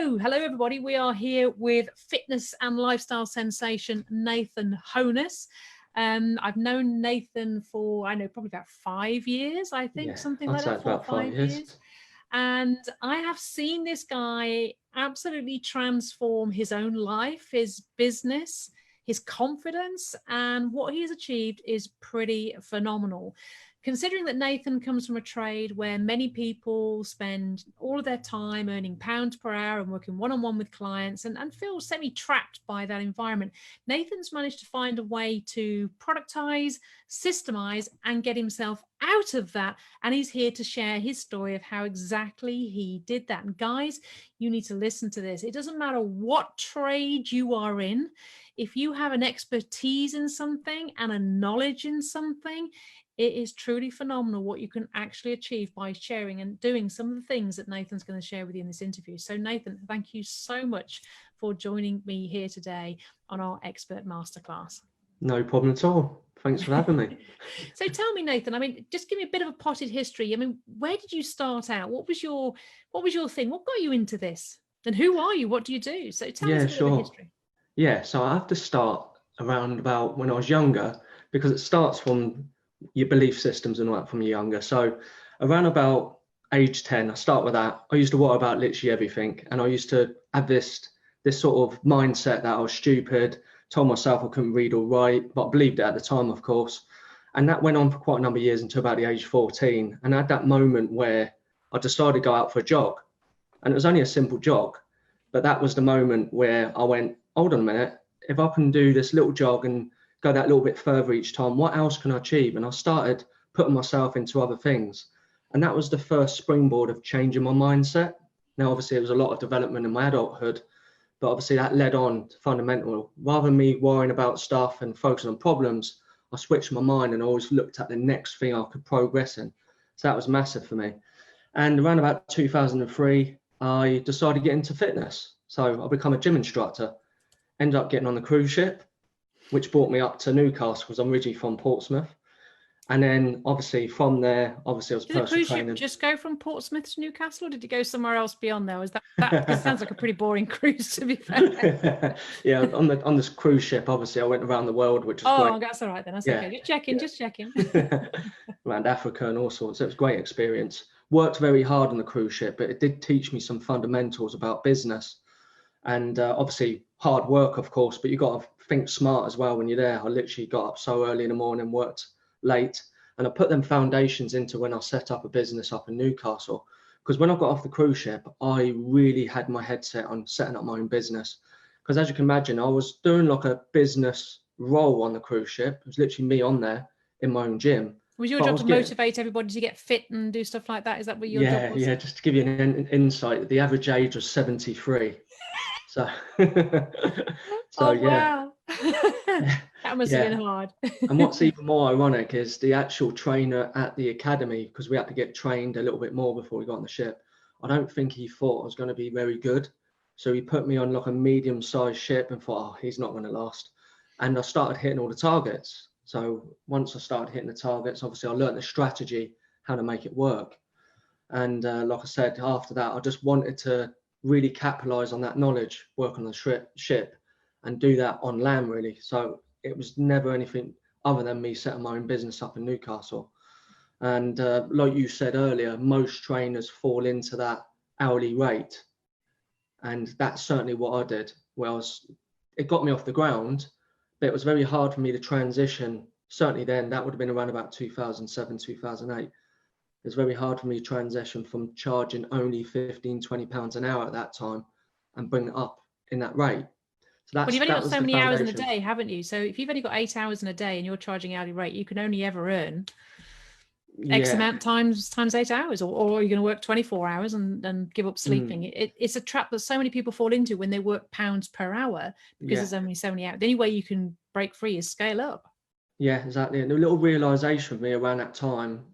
Hello everybody. We are here with fitness and lifestyle sensation Nathan Honess. I've known Nathan for, probably about 5 years, I think, something like that, 4 or 5 years. And I have seen this guy absolutely transform his own life, his business, his confidence, and what he has achieved is pretty phenomenal. Considering that Nathan comes from a trade where many people spend all of their time earning pounds per hour and working one-on-one with clients and feel semi-trapped by that environment, Nathan's managed to find a way to productize, systemize, and get himself out of that. And he's here to share his story of how exactly he did that. And guys, you need to listen to this. It doesn't matter what trade you are in. If you have an expertise in something and a knowledge in something, it is truly phenomenal what you can actually achieve by sharing and doing some of the things that Nathan's going to share with you in this interview. So Nathan, thank you so much for joining me here today on our Expert Masterclass. No problem at all. Thanks for having me. So tell me, Nathan, just give me a bit of a potted history. Where did you start out? What was your thing? What got you into this? And who are you? What do you do? So tell us a bit of a history. Yeah, so I have to start around about when I was younger, because it starts from your belief systems and all that from younger. So around about age 10, I start with that. I used to worry about literally everything. And I used to have this sort of mindset that I was stupid, told myself I couldn't read or write, but I believed it at the time, of course. And that went on for quite a number of years until about the age 14. And I had that moment where I decided to go out for a jog. And it was only a simple jog, but that was the moment where I went, hold on a minute, if I can do this little jog and go that little bit further each time, what else can I achieve? And I started putting myself into other things. And that was the first springboard of changing my mindset. Now, obviously, it was a lot of development in my adulthood, but obviously that led on to fundamental. Rather than me worrying about stuff and focusing on problems, I switched my mind and always looked at the next thing I could progress in. So that was massive for me. And around about 2003, I decided to get into fitness. So I become a gym instructor, ended up getting on the cruise ship, which brought me up to Newcastle because I'm originally from Portsmouth. And then obviously from there, I was personal trainer. Did the cruise ship just go from Portsmouth to Newcastle, or did you go somewhere else beyond there? Was that because it sounds like a pretty boring cruise, to be fair. Yeah, on this cruise ship, obviously I went around the world, which was great. Oh, that's all right then. That's okay. Just checking. Around Africa and all sorts. It was a great experience. Worked very hard on the cruise ship, but it did teach me some fundamentals about business. And obviously hard work, of course, but you got to think smart as well when you're there. I literally got up so early in the morning, worked late, and I put them foundations into when I set up a business up in Newcastle. Because when I got off the cruise ship, I really had my head set on setting up my own business. Because as you can imagine, I was doing like a business role on the cruise ship. It was literally me on there in my own gym. Was your job to motivate everybody to get fit and do stuff like that? Is that what your job was? Yeah, just to give you an insight, the average age was 73. So, wow. That must have been hard. And what's even more ironic is the actual trainer at the academy, because we had to get trained a little bit more before we got on the ship. I don't think he thought I was going to be very good. So he put me on like a medium-sized ship and thought, oh, he's not going to last. And I started hitting all the targets. So once I started hitting the targets, obviously I learned the strategy, how to make it work. And like I said, after that, I just wanted to really capitalize on that knowledge, work on the ship and do that on land really. So it was never anything other than me setting my own business up in Newcastle. And like you said earlier, most trainers fall into that hourly rate. And that's certainly what I did. It got me off the ground, but it was very hard for me to transition. Certainly then, that would have been around about 2007, 2008. It's very hard for me to transition from charging only £15-20 an hour at that time and bring it up in that rate. So you've only got so many hours in a day, haven't you? So if you've only got 8 hours in a day and you're charging hourly rate, you can only ever earn X amount times 8 hours, or you're going to work 24 hours and give up sleeping. It's a trap that so many people fall into when they work pounds per hour because there's only so many hours. The only way you can break free is scale up. Yeah, exactly. And a little realization for me around that time,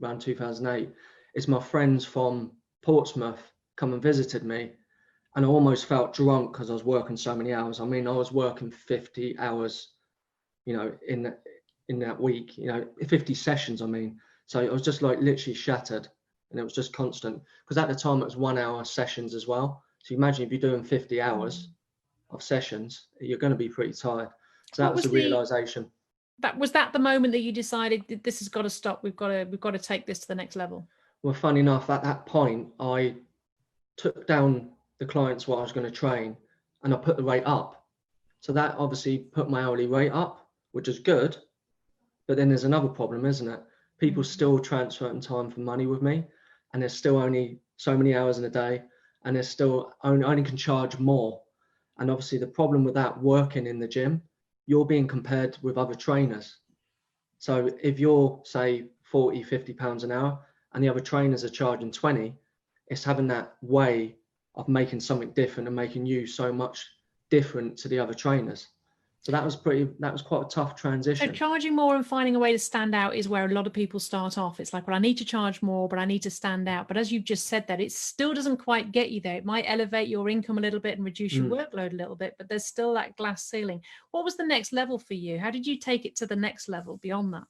around 2008, is my friends from Portsmouth come and visited me, and I almost felt drunk because I was working so many hours. I mean, I was working 50 hours, in that week, 50 sessions, I mean. So I was just like literally shattered, and it was just constant. Because at the time it was 1 hour sessions as well. So imagine if you're doing 50 hours of sessions, you're going to be pretty tired. So that was the realization. Was that the moment that you decided that this has got to stop? We've got to take this to the next level. Well, funny enough, at that point, I took down the clients what I was going to train, and I put the rate up. So that obviously put my hourly rate up, which is good. But then there's another problem, isn't it? People still transferring time for money with me, and there's still only so many hours in a day, and there's still only can charge more. And obviously the problem with that, working in the gym, you're being compared with other trainers. So if you're, say, 40, 50 pounds an hour, and the other trainers are charging 20, it's having that way of making something different and making you so much different to the other trainers. So that was quite a tough transition. So charging more and finding a way to stand out is where a lot of people start off. It's like, well, I need to charge more, but I need to stand out. But as you've just said that, it still doesn't quite get you there. It might elevate your income a little bit and reduce your workload a little bit, but there's still that glass ceiling. What was the next level for you? How did you take it to the next level beyond that?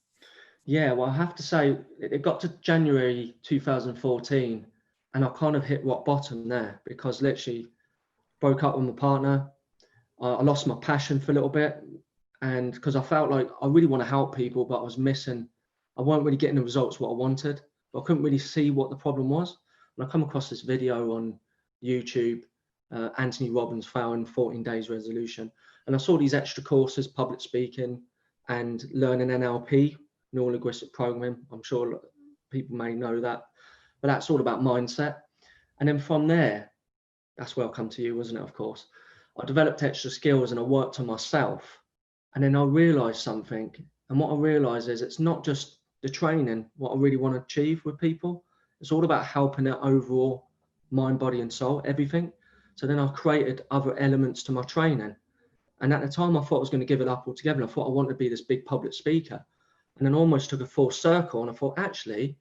Yeah, well, I have to say, it got to January 2014, and I kind of hit rock bottom there, because literally broke up with my partner. I lost my passion for a little bit, and because I felt like I really want to help people, but I weren't really getting the results what I wanted, but I couldn't really see what the problem was. And I come across this video on YouTube, Anthony Robbins found 14 days resolution. And I saw these extra courses, public speaking and learning NLP, neuro-linguistic programming. I'm sure people may know that, but that's all about mindset. And then from there, that's where I'll come to you, wasn't it? Of course. I developed extra skills and I worked on myself. And then I realized something. And what I realized is it's not just the training, what I really want to achieve with people. It's all about helping their overall mind, body, and soul, everything. So then I created other elements to my training. And at the time, I thought I was going to give it up altogether. I thought I wanted to be this big public speaker. And then almost took a full circle. And I thought, actually,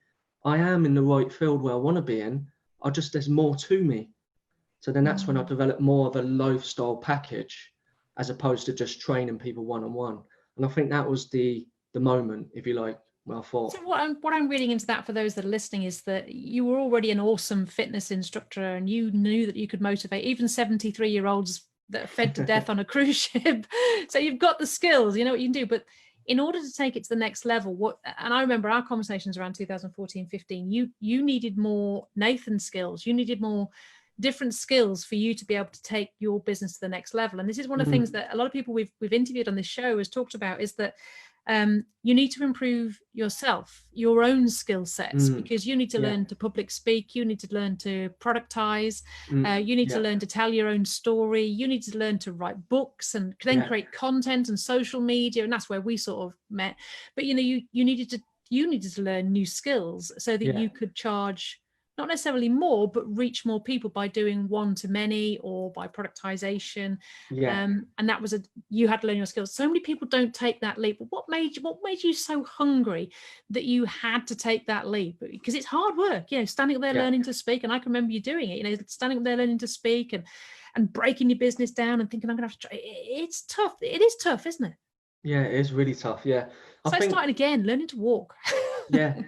I am in the right field where I want to be in. There's more to me. So then that's when I developed more of a lifestyle package, as opposed to just training people one-on-one. And I think that was the moment, if you like, when I thought. So what I'm reading into that for those that are listening is that you were already an awesome fitness instructor, and you knew that you could motivate even 73-year-olds that are fed to death on a cruise ship. So you've got the skills, you know what you can do. But in order to take it to the next level, and I remember our conversations around 2014, 15, you needed more Nathan skills. You needed more different skills for you to be able to take your business to the next level. And this is one of the things that a lot of people we've interviewed on this show has talked about, is that you need to improve yourself, your own skill sets, because you need to learn to public speak, you need to learn to productize, you need to learn to tell your own story, you need to learn to write books and then create content and social media. And that's where we sort of met. But you know, you needed to learn new skills so that you could charge not necessarily more, but reach more people by doing one-to-many or by productization. And that was you had to learn your skills. So many people don't take that leap. But what made you so hungry that you had to take that leap? Because it's hard work, you know, standing up there learning to speak. And I can remember you doing it, you know, standing up there learning to speak and breaking your business down and thinking, I'm gonna have to try. It's tough. It is tough, isn't it? Yeah, it is really tough. Yeah. I think starting again, learning to walk. Yeah.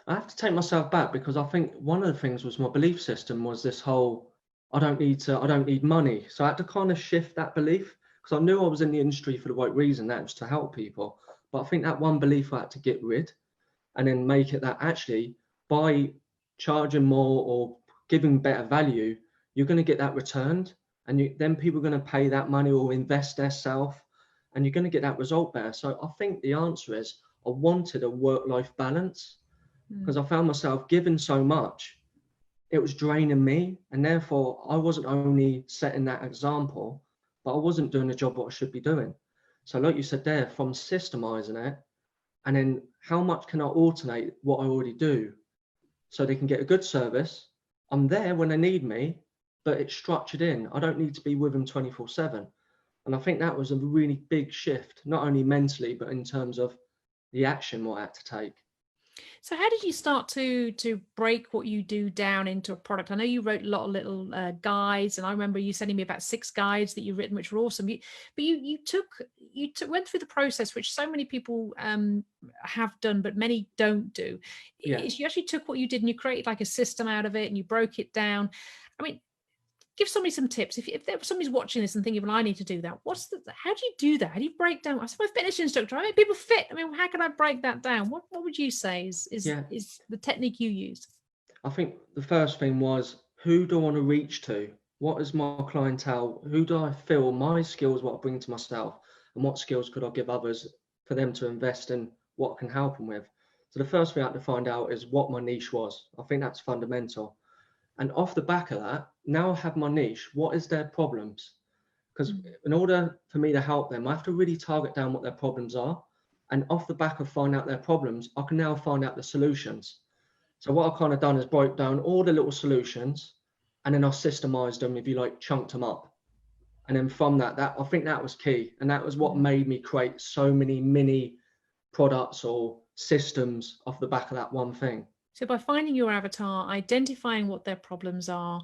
I have to take myself back, because I think one of the things was my belief system was this whole, I don't need money. So I had to kind of shift that belief, because I knew I was in the industry for the right reason, that was to help people. But I think that one belief I had to get rid, and then make it that actually by charging more or giving better value, you're going to get that returned, and then people are going to pay that money or invest their self, and you're going to get that result better. So I think the answer is I wanted a work-life balance, because I found myself giving so much, it was draining me. And therefore, I wasn't only setting that example, but I wasn't doing the job what I should be doing. So like you said there, from systemizing it, and then how much can I alternate what I already do so they can get a good service. I'm there when they need me, but it's structured in. I don't need to be with them 24/7. And I think that was a really big shift, not only mentally, but in terms of the action what I had to take. So how did you start to break what you do down into a product? I know you wrote a lot of little guides, and I remember you sending me about 6 guides that you've written, which were awesome. But you went through the process, which so many people have done, but many don't do. You actually took what you did and you created like a system out of it, and you broke it down. I mean, give somebody some tips. If somebody's watching this and thinking, well, I need to do that. How do you do that? How do you break down? I said, I'm a fitness instructor. I make people fit. I mean, how can I break that down? What would you say is the technique you use? I think the first thing was, who do I want to reach to? What is my clientele? Who do I feel my skills, what I bring to myself, and what skills could I give others for them to invest in, what I can help them with? So the first thing I had to find out is what my niche was. I think that's fundamental. And off the back of that, now I have my niche. What is their problems? Because in order for me to help them, I have to really target down what their problems are. And off the back of finding out their problems, I can now find out the solutions. So what I've kind of done is broke down all the little solutions, and then I systemized them, if you like, chunked them up. And then from that I think that was key. And that was what made me create so many mini products or systems off the back of that one thing. So by finding your avatar, identifying what their problems are,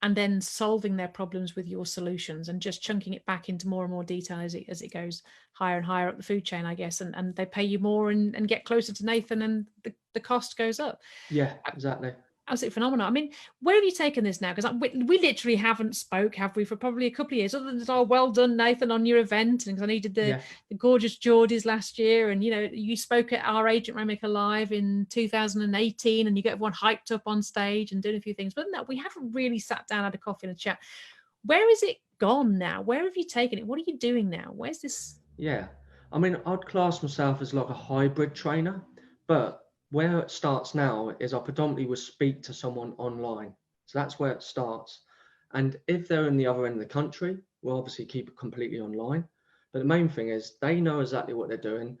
and then solving their problems with your solutions, and just chunking it back into more and more detail as it goes higher and higher up the food chain, I guess, and they pay you more and get closer to Nathan, and the cost goes up. Yeah, exactly. Absolutely phenomenal. I mean, where have you taken this now? Because we literally haven't spoke, have we, for probably a couple of years, other than, oh, well done, Nathan, on your event. And because I know you did the gorgeous Geordies last year, and, you know, you spoke at our agent Rainmaker Live in 2018, and you get everyone hyped up on stage and doing a few things. But no, we haven't really sat down, had a coffee and a chat. Where is it gone now? Where have you taken it? What are you doing now? Where's this? Yeah, I mean, I'd class myself as like a hybrid trainer, but where it starts now is I predominantly would speak to someone online. So that's where it starts. And if they're in the other end of the country, we'll obviously keep it completely online. But the main thing is they know exactly what they're doing.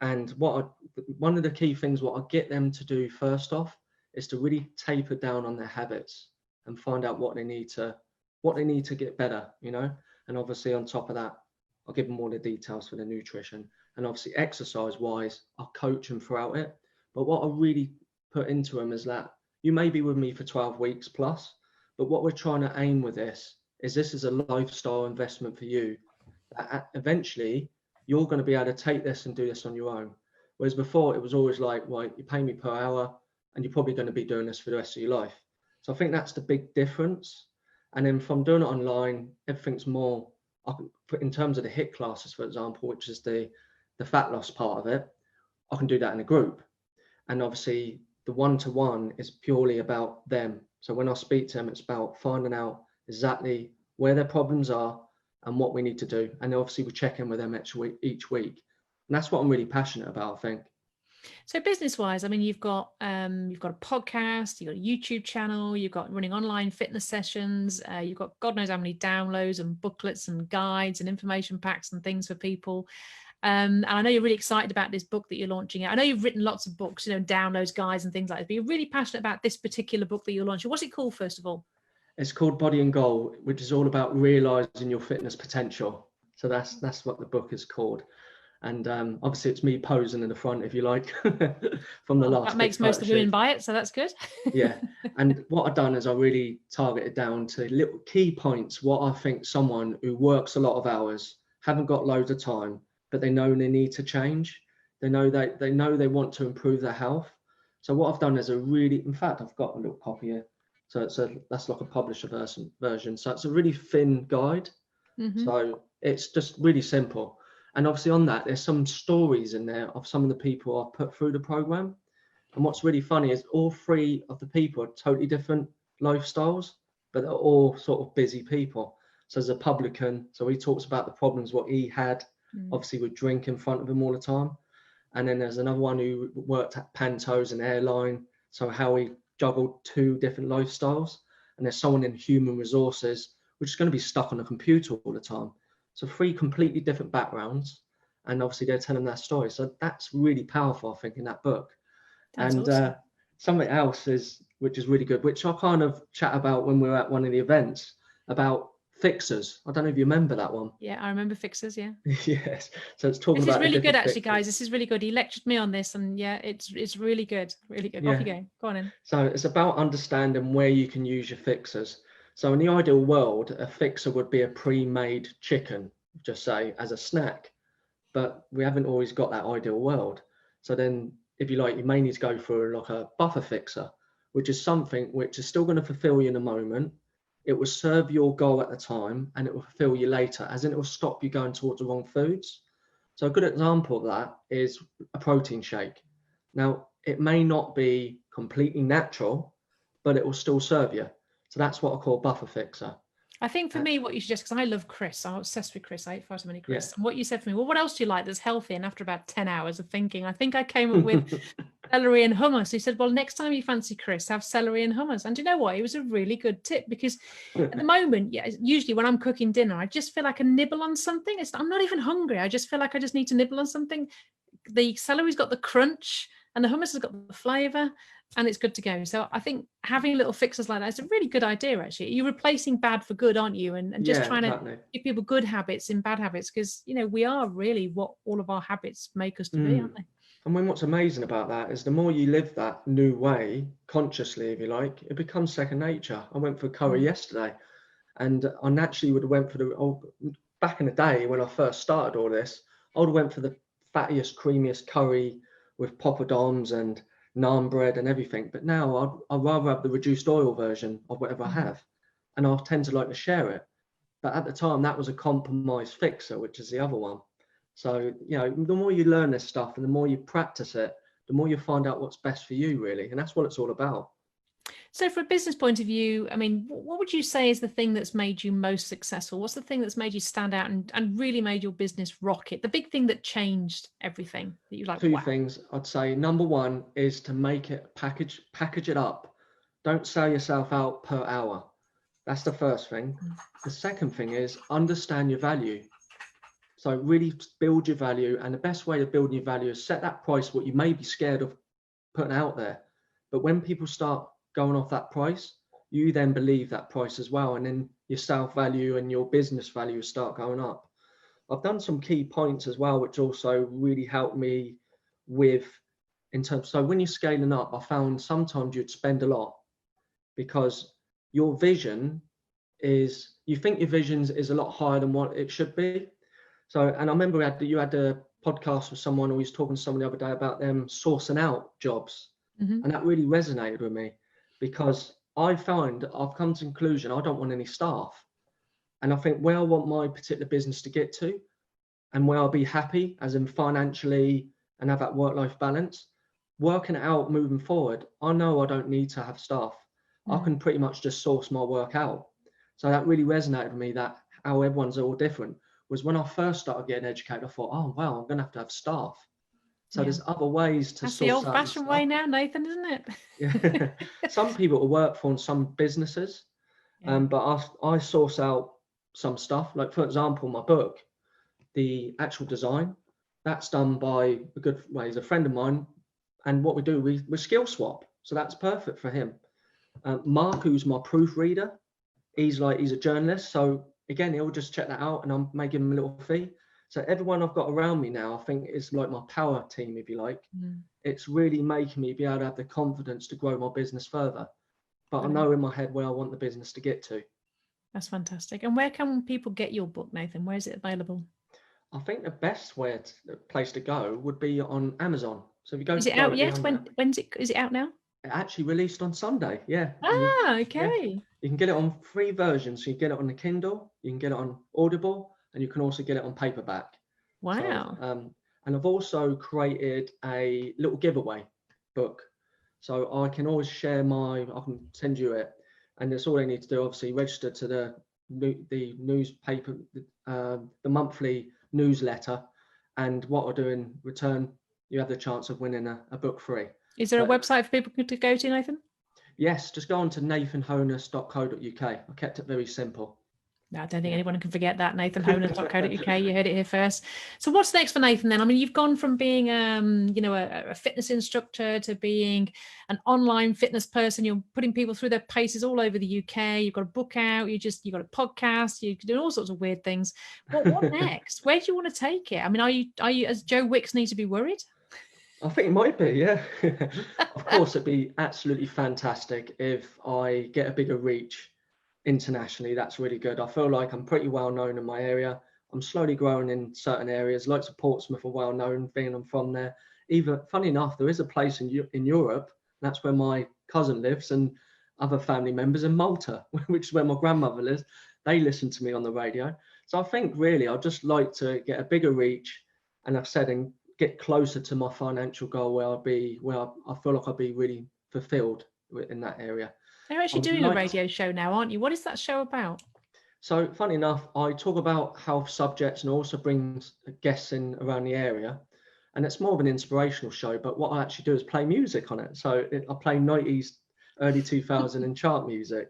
And one of the key things, what I get them to do first off is to really taper down on their habits and find out what they need to get better, you know. And obviously on top of that, I'll give them all the details for the nutrition. And obviously exercise wise, I'll coach them throughout it. But what I really put into them is that you may be with me for 12 weeks plus, but what we're trying to aim with this is a lifestyle investment for you. Eventually, you're going to be able to take this and do this on your own. Whereas before, it was always like, well, you pay me per hour and you're probably going to be doing this for the rest of your life. So I think that's the big difference. And then from doing it online, everything's more, in terms of the HIIT classes, for example, which is the fat loss part of it, I can do that in a group. And obviously the one-to-one is purely about them. So when I speak to them, it's about finding out exactly where their problems are and what we need to do. And obviously we check in with them each week. And that's what I'm really passionate about, I think. So business-wise, I mean, you've got a podcast, you've got a YouTube channel, you've got running online fitness sessions, you've got God knows how many downloads and booklets and guides and information packs and things for people. And I know you're really excited about this book that you're launching. I know you've written lots of books, you know, downloads, guides and things like that, but you're really passionate about this particular book that you're launching. What's it called, first of all? It's called Body and Goal, which is all about realizing your fitness potential. So that's what the book is called. And obviously it's me posing in the front, if you like, from the last. That makes most of the women buy it, so that's good. Yeah. And what I've done is I really targeted down to little key points, what I think someone who works a lot of hours, haven't got loads of time, but they know they need to change. They know they want to improve their health. So what I've done is in fact, I've got a little copy here. So that's like a publisher version. So it's a really thin guide. Mm-hmm. So it's just really simple. And obviously on that, there's some stories in there of some of the people I've put through the program. And what's really funny is all three of the people are totally different lifestyles, but they're all sort of busy people. So there's a publican. So he talks about the problems, what he had, obviously with drink in front of him all the time. And then there's another one who worked at Pantos and airline. So how he juggled two different lifestyles. And there's someone in human resources, which is going to be stuck on a computer all the time. So three completely different backgrounds. And obviously they're telling their story. So that's really powerful, I think, in that book. That's awesome. Something else which is really good, which I kind of chat about when we were at one of the events, about fixers. I don't know if you remember that one. Yeah, I remember fixers. Yeah. Yes. So it's talking about. This is really good, actually, guys. This is really good. He lectured me on this, and yeah, it's really good. Really good. Yeah. Off you go. Go on in. So it's about understanding where you can use your fixers. So in the ideal world, a fixer would be a pre-made chicken, just say, as a snack. But we haven't always got that ideal world. So then, if you like, you may need to go for like a buffer fixer, which is something which is still going to fulfill you in a moment. it will serve your goal at the time and it will fulfill you later, as in it will stop you going towards the wrong foods. So a good example of that is a protein shake. Now, it may not be completely natural, but it will still serve you. So that's what I call buffer fixer. I think for me, what you suggest, because I love Chris, I'm obsessed with Chris. I eat far too many Chris. Yeah. And what you said for me, well, what else do you like that's healthy? And after about 10 hours of thinking, I think I came up with celery and hummus. He said, well, next time you fancy Chris, have celery and hummus. And do you know what? It was a really good tip, because at the moment, yeah, usually when I'm cooking dinner, I just feel like a nibble on something. I'm not even hungry. I just feel like I just need to nibble on something. The celery's got the crunch and the hummus has got the flavor, and it's good to go. So I think having little fixes like that is a really good idea, actually. You're replacing bad for good, aren't you? And just trying to give people good habits in bad habits, because, you know, we are really what all of our habits make us to be, aren't they? And when what's amazing about that is the more you live that new way, consciously, if you like, it becomes second nature. I went for curry yesterday, and I naturally would have went for back in the day when I first started all this, I would have went for the fattiest, creamiest curry with poppadoms and naan bread and everything. But now I'd rather have the reduced oil version of whatever I have, and I tend to like to share it. But at the time, that was a compromise fixer, which is the other one. So, you know, the more you learn this stuff and the more you practice it, the more you find out what's best for you, really. And that's what it's all about. So from a business point of view, I mean, what would you say is the thing that's made you most successful? What's the thing that's made you stand out and really made your business rocket? The big thing that changed everything that you like? Two things I'd say. Number one is to make it package it up. Don't sell yourself out per hour. That's the first thing. The second thing is understand your value. So really build your value. And the best way of building your value is set that price, what you may be scared of putting out there. But when people start going off that price, you then believe that price as well. And then your self value and your business value start going up. I've done some key points as well, which also really helped me with in terms. So when you're scaling up, I found sometimes you'd spend a lot because your vision is, you think your vision is a lot higher than what it should be. So, and I remember you had a podcast with someone, or we was talking to someone the other day about them sourcing out jobs. And that really resonated with me, because I've come to the conclusion, I don't want any staff. And I think where I want my particular business to get to and where I'll be happy, as in financially and have that work-life balance, working it out moving forward, I know I don't need to have staff. I can pretty much just source my work out. So that really resonated with me, that how everyone's all different. Was when I first started getting educated, I thought, oh, wow, I'm going to have staff. So there's other ways to That's source the old-fashioned way now, Nathan, isn't it? Yeah. Some people will work for some businesses, but I source out some stuff. Like, for example, my book, the actual design, that's done by a good way. He's a friend of mine, and what we do, we skill swap. So that's perfect for him. Mark, who's my proofreader, he's a journalist. So again, he'll just check that out, and I'm making him a little fee. So everyone I've got around me now, I think, is like my power team, if you like. It's really making me be able to have the confidence to grow my business further. But I know in my head where I want the business to get to. That's fantastic. And where can people get your book, Nathan? Where is it available? I think the best place to go would be on Amazon. So if you go, is it out yet? Is it out now? It actually released on Sunday. Yeah. Okay. Yeah. You can get it on 3 versions. So you get it on the Kindle, you can get it on Audible, and you can also get it on paperback. Wow. So, and I've also created a little giveaway book. So I can always share I can send you it. And that's all they need to do, obviously, register to the newspaper, the monthly newsletter. And what I'll do in return, you have the chance of winning a book free. Is there a website for people to go to, Nathan? Yes, just go on to nathanhoness.co.uk. I kept it very simple. No, I don't think anyone can forget that. nathanhoness.co.uk. You heard it here first. So what's next for Nathan then? I mean, you've gone from being, a fitness instructor to being an online fitness person. You're putting people through their paces all over the UK. You've got a book out. You've got a podcast. You're doing all sorts of weird things. What next? Where do you want to take it? I mean, are you, as Joe Wicks, need to be worried? I think it might be, yeah. Of course, it'd be absolutely fantastic if I get a bigger reach internationally. That's really good. I feel like I'm pretty well known in my area. I'm slowly growing in certain areas. Lots of Portsmouth are well known, being I'm from there. Even funny enough, there is a place in Europe. That's where my cousin lives, and other family members in Malta, which is where my grandmother lives. They listen to me on the radio. So I think really I'd just like to get a bigger reach, and I've said, and get closer to my financial goal where I feel like I'll be really fulfilled in that area. You're actually doing a radio show now, aren't you? What is that show about? So funny enough, I talk about health subjects and also bring guests in around the area. And it's more of an inspirational show, but what I actually do is play music on it. So I play 90s, early 2000 and chart music,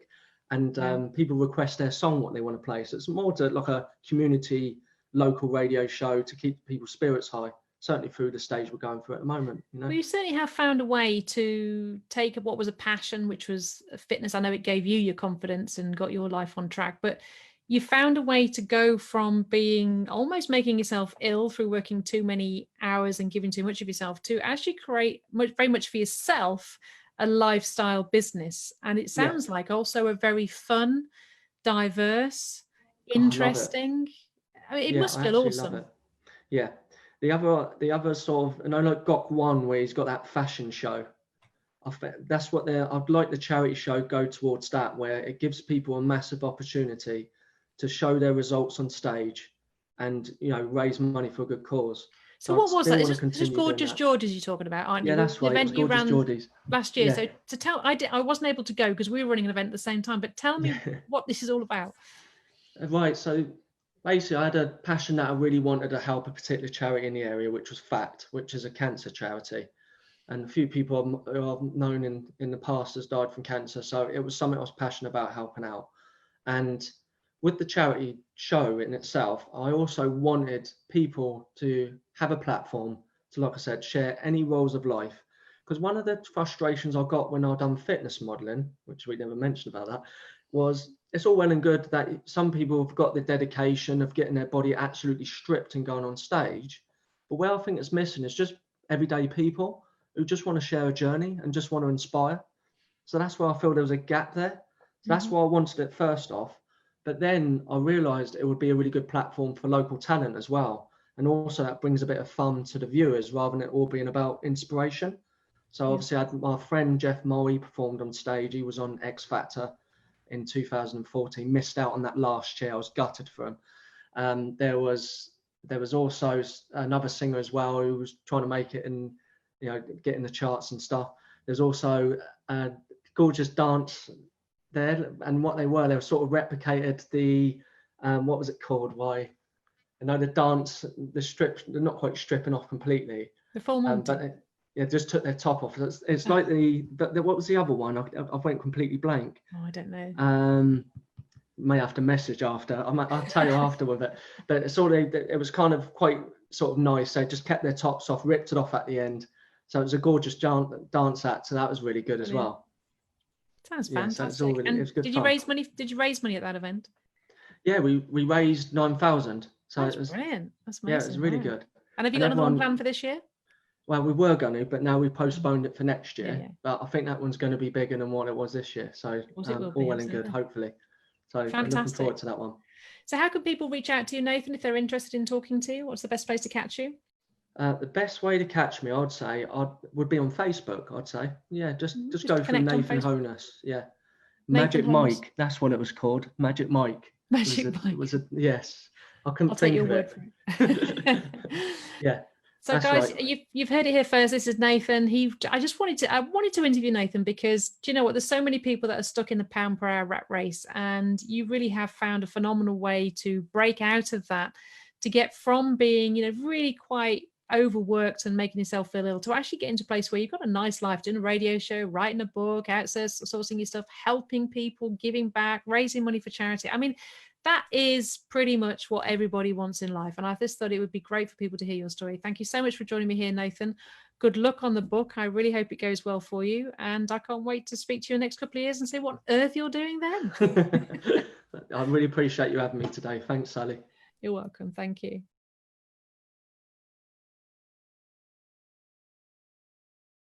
and people request their song, what they want to play. So it's more to like a community, local radio show to keep people's spirits high, certainly through the stage we're going through at the moment. You know? Well, you certainly have found a way to take what was a passion, which was fitness. I know it gave you your confidence and got your life on track, but you found a way to go from being almost making yourself ill through working too many hours and giving too much of yourself to actually create very much for yourself a lifestyle business. And it sounds like also a very fun, diverse, interesting. I mean, it must feel awesome. Love it. Yeah. The other sort of, and I like Gok One, where he's got that fashion show. That's what I'd like the charity show go towards that, where it gives people a massive opportunity to show their results on stage and, you know, raise money for a good cause. So what was that? It's just Gorgeous Geordies you're talking about, aren't you? Yeah, that's right. The event you ran last year. Yeah. So to tell, I wasn't able to go because we were running an event at the same time, but tell me what this is all about. Right. So basically I had a passion that I really wanted to help a particular charity in the area, which was FACT, which is a cancer charity. And a few people I've known in the past has died from cancer. So it was something I was passionate about helping out. And with the charity show in itself, I also wanted people to have a platform to, like I said, share any roles of life. Because one of the frustrations I got when I've done fitness modeling, which we never mentioned about that, was it's all well and good that some people have got the dedication of getting their body absolutely stripped and going on stage. But where I think it's missing is just everyday people who just want to share a journey and just want to inspire. So that's where I feel there was a gap there. So that's why I wanted it first off. But then I realized it would be a really good platform for local talent as well. And also that brings a bit of fun to the viewers rather than it all being about inspiration. So obviously I had my friend Jeff Moe, he performed on stage. He was on X Factor in 2014, missed out on that last year. I was gutted for him. There was also another singer as well who was trying to make it and, you know, get in the charts and stuff. There's also a gorgeous dance there, and what they were sort of replicated the what was it called? Why? I know the dance, the strip, they're not quite stripping off completely. The full Monty. But just took their top off. It's like what was the other one? I went completely blank. Oh, I don't know. May have to message after. I'll tell you after with it. But it was kind of quite sort of nice. They just kept their tops off, ripped it off at the end. So it was a gorgeous dance act. So that was really good as well. Sounds fantastic. So it was good did fun. you raise money? Did you raise money at that event? Yeah, we raised 9,000. So it was brilliant. That's amazing. Yeah, it was really good. And have you got another plan for this year? Well, we were going to, but now we postponed it for next year. Yeah. But I think that one's going to be bigger than what it was this year. So all well and good, hopefully. So I'm looking forward to that one. So how can people reach out to you, Nathan, if they're interested in talking to you? What's the best place to catch you? The best way to catch me, I'd say, would be on Facebook. I'd say, yeah, just go through Nathan Honess. Yeah, Magic Mike. That's what it was called. Magic Mike. Magic Mike. Yes. I couldn't think of it. Yeah. So guys, right. You've heard it here first. This is Nathan. I wanted to interview Nathan because, do you know what? There's so many people that are stuck in the pound per hour rat race, and you really have found a phenomenal way to break out of that, to get from being, you know, really quite overworked and making yourself feel ill to actually get into a place where you've got a nice life, doing a radio show, writing a book, outsourcing your stuff, helping people, giving back, raising money for charity. I mean, that is pretty much what everybody wants in life. And I just thought it would be great for people to hear your story. Thank you so much for joining me here, Nathan. Good luck on the book. I really hope it goes well for you. And I can't wait to speak to you in the next couple of years and see what on earth you're doing then. I really appreciate you having me today. Thanks, Sally. You're welcome. Thank you.